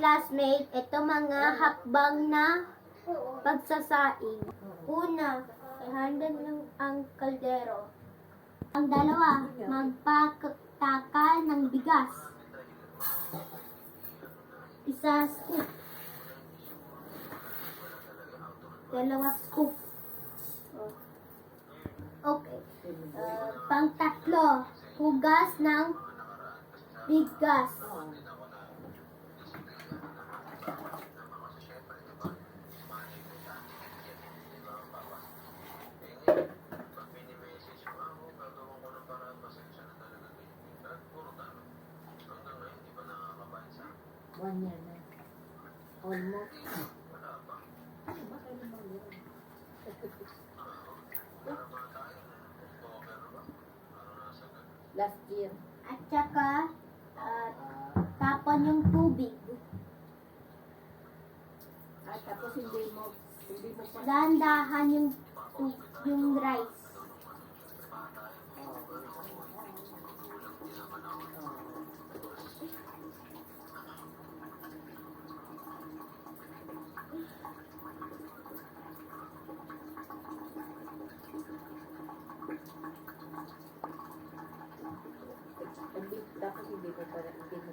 classmate, ito mga hakbang na pagsasaing. Una, ihanda ng ang kaldero. Ang dalawa, magpaktakal ng bigas. Isa scoop. Dalawa scoop. Okay. Pang-tatlo, hugas ng bigas. One year na. Almost. Last year. At saka, tapon yung tubig. At tapos hindi mo pa. Dahan-dahan yung rice. Tapos hindi mo pa alam yung...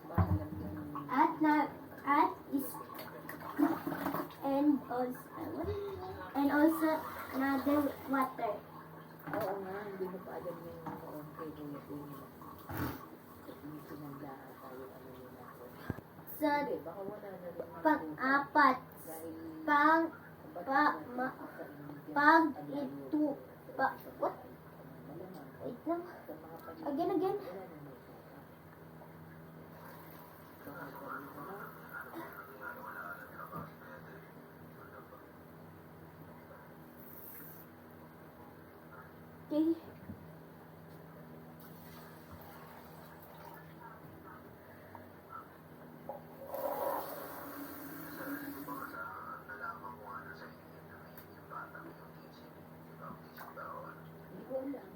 And also another water. Oo nga, hindi mo pa alam yung okay kung yung sinandaan tayo ano nila. So, Hindi, baka wala na rin. pang-apat, what? Wait lang. Again. Okay. Hindi ko alam.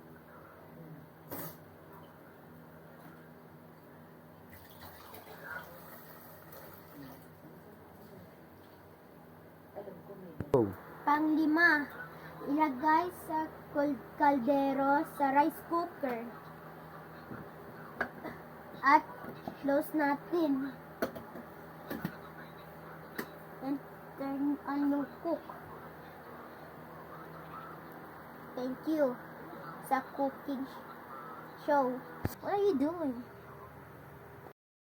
Alam ko may... Pang-lima, ilagay sa kaldero sa rice cooker. At close natin. And turn on yung cook. Thank you sa cooking show. What are you doing?